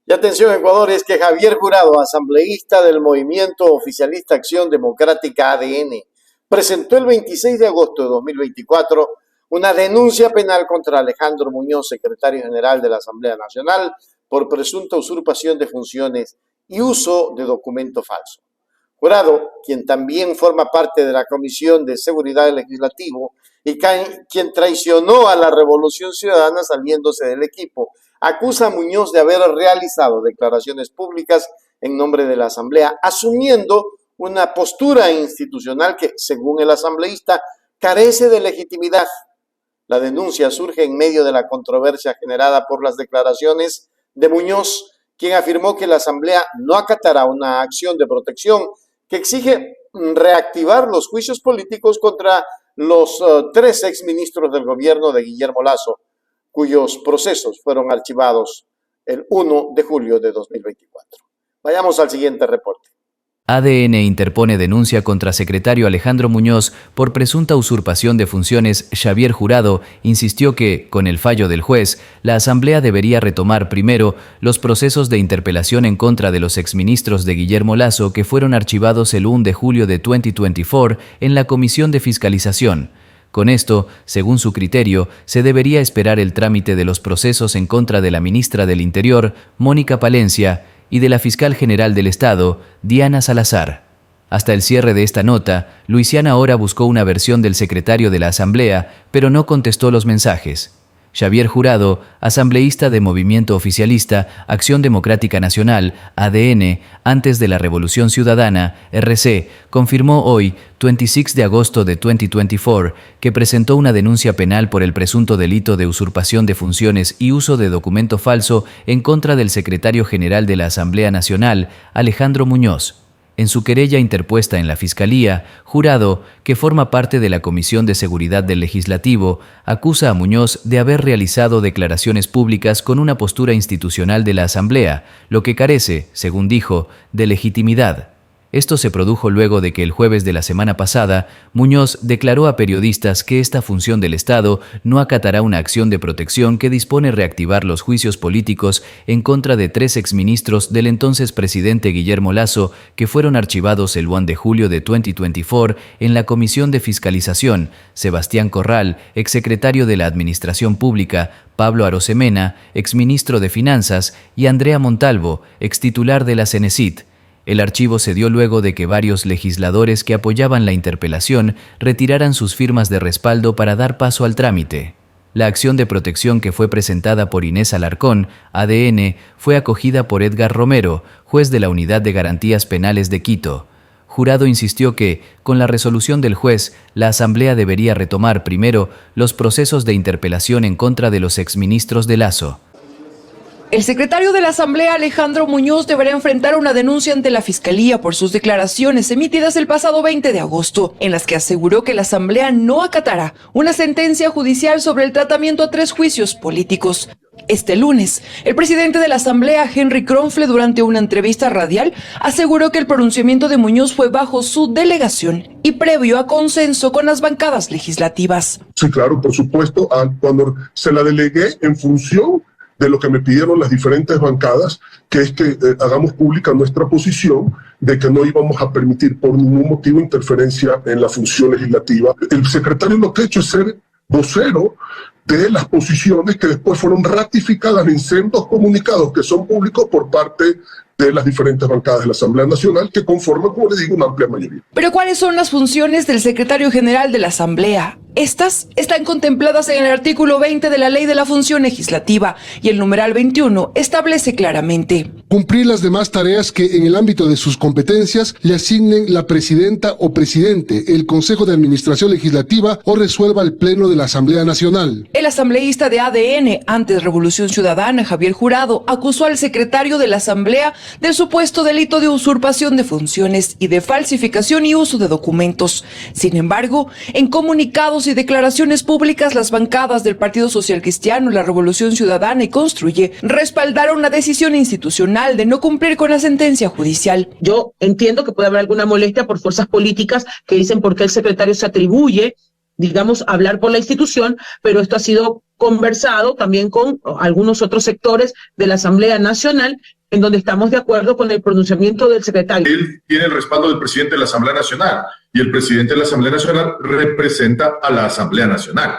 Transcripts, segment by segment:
Y atención, Ecuador, es que Javier Jurado, asambleísta del movimiento oficialista Acción Democrática ADN, presentó el 26 de agosto de 2024 una denuncia penal contra Alejandro Muñoz, secretario general de la Asamblea Nacional, por presunta usurpación de funciones y uso de documento falso. Jurado, quien también forma parte de la Comisión de Seguridad Legislativo y quien traicionó a la Revolución Ciudadana saliéndose del equipo, acusa a Muñoz de haber realizado declaraciones públicas en nombre de la Asamblea, asumiendo una postura institucional que, según el asambleísta, carece de legitimidad. La denuncia surge en medio de la controversia generada por las declaraciones de Muñoz, quien afirmó que la Asamblea no acatará una acción de protección que exige reactivar los juicios políticos contra los tres exministros del gobierno de Guillermo Lasso, cuyos procesos fueron archivados el 1 de julio de 2024. Vayamos al siguiente reporte. ADN interpone denuncia contra secretario Alejandro Muñoz por presunta usurpación de funciones. Javier Jurado insistió que, con el fallo del juez, la Asamblea debería retomar primero los procesos de interpelación en contra de los exministros de Guillermo Lasso que fueron archivados el 1 de julio de 2024 en la Comisión de Fiscalización. Con esto, según su criterio, se debería esperar el trámite de los procesos en contra de la ministra del Interior, Mónica Palencia, y de la fiscal general del Estado, Diana Salazar. Hasta el cierre de esta nota, Luisiana Hora buscó una versión del secretario de la Asamblea, pero no contestó los mensajes. Javier Jurado, asambleísta de Movimiento Oficialista Acción Democrática Nacional, ADN, antes de la Revolución Ciudadana, RC, confirmó hoy, 26 de agosto de 2024, que presentó una denuncia penal por el presunto delito de usurpación de funciones y uso de documento falso en contra del secretario general de la Asamblea Nacional, Alejandro Muñoz. En su querella interpuesta en la Fiscalía, Jurado, que forma parte de la Comisión de Seguridad del Legislativo, acusa a Muñoz de haber realizado declaraciones públicas con una postura institucional de la Asamblea, lo que carece, según dijo, de legitimidad. Esto se produjo luego de que el jueves de la semana pasada, Muñoz declaró a periodistas que esta función del Estado no acatará una acción de protección que dispone reactivar los juicios políticos en contra de tres exministros del entonces presidente Guillermo Lasso que fueron archivados el 1 de julio de 2024 en la Comisión de Fiscalización, Sebastián Corral, exsecretario de la Administración Pública, Pablo Arosemena, exministro de Finanzas, y Andrea Montalvo, extitular de la Cenecit. El archivo se dio luego de que varios legisladores que apoyaban la interpelación retiraran sus firmas de respaldo para dar paso al trámite. La acción de protección que fue presentada por Inés Alarcón, ADN, fue acogida por Edgar Romero, juez de la Unidad de Garantías Penales de Quito. Jurado insistió que, con la resolución del juez, la Asamblea debería retomar primero los procesos de interpelación en contra de los exministros de Lasso. El secretario de la Asamblea, Alejandro Muñoz, deberá enfrentar una denuncia ante la Fiscalía por sus declaraciones emitidas el pasado 20 de agosto, en las que aseguró que la Asamblea no acatará una sentencia judicial sobre el tratamiento a tres juicios políticos. Este lunes, el presidente de la Asamblea, Henry Kronfle, durante una entrevista radial, aseguró que el pronunciamiento de Muñoz fue bajo su delegación y previo a consenso con las bancadas legislativas. Sí, claro, por supuesto, cuando se la delegué en función de lo que me pidieron las diferentes bancadas, que es que hagamos pública nuestra posición de que no íbamos a permitir por ningún motivo interferencia en la función legislativa. El secretario lo que ha hecho es ser vocero de las posiciones que después fueron ratificadas en sendos comunicados que son públicos por parte de las diferentes bancadas de la Asamblea Nacional que conforman, como le digo, una amplia mayoría. Pero ¿cuáles son las funciones del secretario general de la Asamblea? Estas están contempladas en el artículo 20 de la Ley de la Función Legislativa y el numeral 21 establece claramente: cumplir las demás tareas que en el ámbito de sus competencias le asignen la presidenta o presidente, el Consejo de Administración Legislativa o resuelva el Pleno de la Asamblea Nacional. El asambleísta de ADN, antes Revolución Ciudadana, Javier Jurado, acusó al secretario de la Asamblea del supuesto delito de usurpación de funciones y de falsificación y uso de documentos. Sin embargo, en comunicados y declaraciones públicas, las bancadas del Partido Social Cristiano, la Revolución Ciudadana y Construye respaldaron la decisión institucional de no cumplir con la sentencia judicial. Yo entiendo que puede haber alguna molestia por fuerzas políticas que dicen por qué el secretario se atribuye digamos, hablar por la institución, pero esto ha sido conversado también con algunos otros sectores de la Asamblea Nacional, en donde estamos de acuerdo con el pronunciamiento del secretario. Él tiene el respaldo del presidente de la Asamblea Nacional, y el presidente de la Asamblea Nacional representa a la Asamblea Nacional,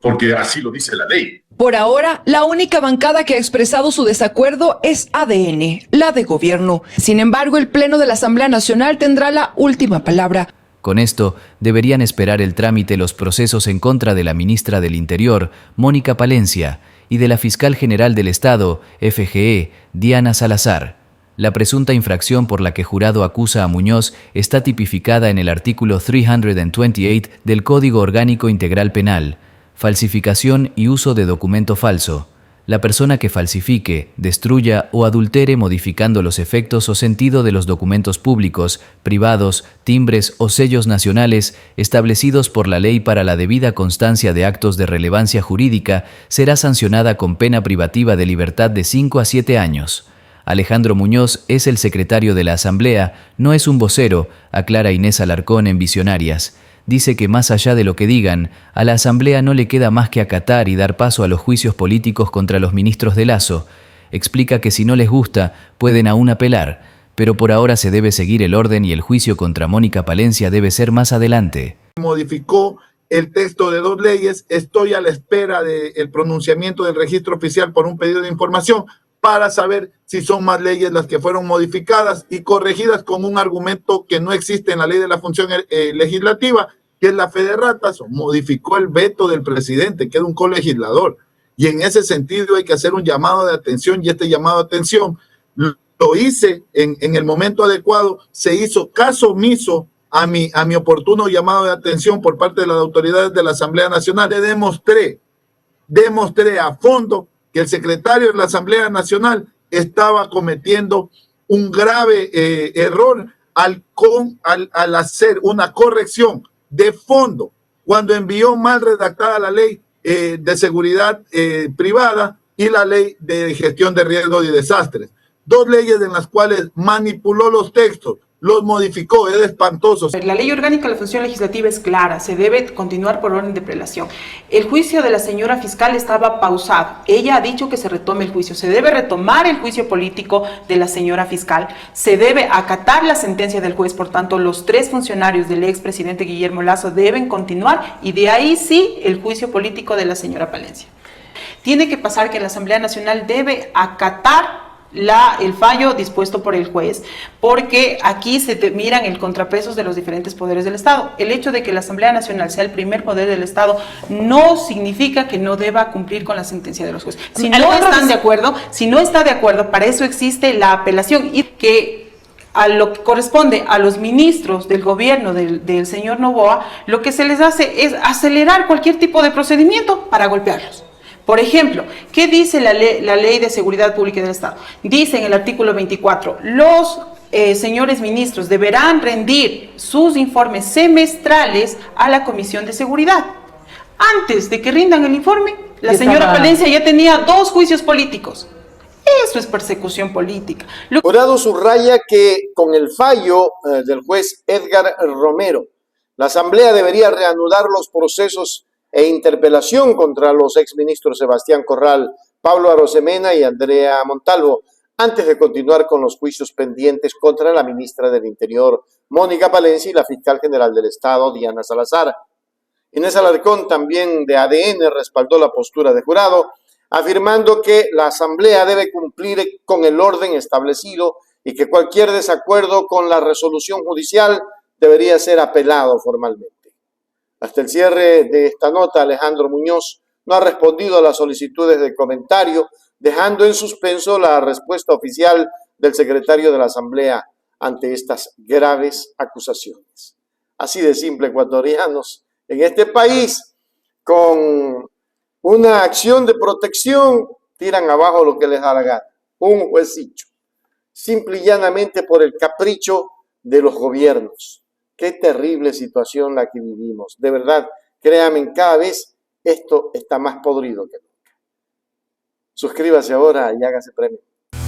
porque así lo dice la ley. Por ahora, la única bancada que ha expresado su desacuerdo es ADN, la de gobierno. Sin embargo, el Pleno de la Asamblea Nacional tendrá la última palabra. Con esto, deberían esperar el trámite los procesos en contra de la ministra del Interior, Mónica Palencia, y de la fiscal general del Estado, FGE, Diana Salazar. La presunta infracción por la que Jurado acusa a Muñoz está tipificada en el artículo 328 del Código Orgánico Integral Penal: falsificación y uso de documento falso. La persona que falsifique, destruya o adultere modificando los efectos o sentido de los documentos públicos, privados, timbres o sellos nacionales establecidos por la ley para la debida constancia de actos de relevancia jurídica será sancionada con pena privativa de libertad de 5 a 7 años. Alejandro Muñoz es el secretario de la Asamblea, no es un vocero, aclara Inés Alarcón en Visionarias. Dice que más allá de lo que digan, a la Asamblea no le queda más que acatar y dar paso a los juicios políticos contra los ministros de Lasso. Explica que si no les gusta, pueden aún apelar, pero por ahora se debe seguir el orden y el juicio contra Mónica Palencia debe ser más adelante. Modificó el texto de 2 leyes, estoy a la espera del pronunciamiento del registro oficial por un pedido de información para saber si son más leyes las que fueron modificadas y corregidas con un argumento que no existe en la ley de la función legislativa, que es la fe de ratas. Modificó el veto del presidente, que es un colegislador, y en ese sentido hay que hacer un llamado de atención, y este llamado de atención lo hice en el momento adecuado. Se hizo caso omiso a mi oportuno llamado de atención por parte de las autoridades de la Asamblea Nacional. Le demostré a fondo que el secretario de la Asamblea Nacional estaba cometiendo un grave error al hacer una corrección de fondo cuando envió mal redactada la ley de seguridad privada y la ley de gestión de riesgos y desastres. 2 leyes en las cuales manipuló los textos, los modificó, es espantoso. La ley orgánica de la función legislativa es clara, se debe continuar por orden de prelación. El juicio de la señora fiscal estaba pausado. Ella ha dicho que se retome el juicio. Se debe retomar el juicio político de la señora fiscal. Se debe acatar la sentencia del juez. Por tanto, los 3 funcionarios del expresidente Guillermo Lasso deben continuar, y de ahí sí el juicio político de la señora Palencia. Tiene que pasar que la Asamblea Nacional debe acatar el fallo dispuesto por el juez, porque aquí se miran el contrapesos de los diferentes poderes del Estado. El hecho de que la Asamblea Nacional sea el primer poder del Estado no significa que no deba cumplir con la sentencia de los jueces. Si no están de acuerdo, para eso existe la apelación, y que a lo que corresponde a los ministros del gobierno del señor Noboa, lo que se les hace es acelerar cualquier tipo de procedimiento para golpearlos. Por ejemplo, ¿qué dice la ley de seguridad pública del Estado? Dice en el artículo 24, los señores ministros deberán rendir sus informes semestrales a la Comisión de Seguridad. Antes de que rindan el informe, la señora Palencia ya tenía 2 juicios políticos. Eso es persecución política. Jurado subraya que con el fallo del juez Edgar Romero, la Asamblea debería reanudar los procesos e interpelación contra los exministros Sebastián Corral, Pablo Arosemena y Andrea Montalvo, antes de continuar con los juicios pendientes contra la ministra del Interior, Mónica Palencia, y la fiscal general del Estado, Diana Salazar. Inés Alarcón, también de ADN, respaldó la postura de Jurado, afirmando que la Asamblea debe cumplir con el orden establecido y que cualquier desacuerdo con la resolución judicial debería ser apelado formalmente. Hasta el cierre de esta nota, Alejandro Muñoz no ha respondido a las solicitudes de comentario, dejando en suspenso la respuesta oficial del secretario de la Asamblea ante estas graves acusaciones. Así de simple, ecuatorianos, en este país, con una acción de protección, tiran abajo lo que les da la gana. Un juecillo, simple y llanamente por el capricho de los gobiernos. Qué terrible situación la que vivimos. De verdad, créanme, cada vez esto está más podrido que nunca. Suscríbase ahora y hágase premio.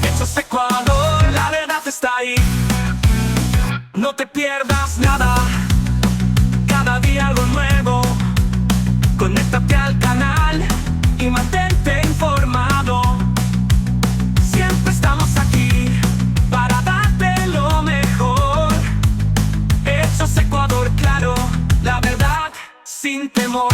Esto es Ecuador, la verdad está ahí. No te pierdas nada, cada día algo nuevo. y mantente informado. Siempre estamos aquí para darte lo mejor. Hechos Ecuador, claro, la verdad sin temor.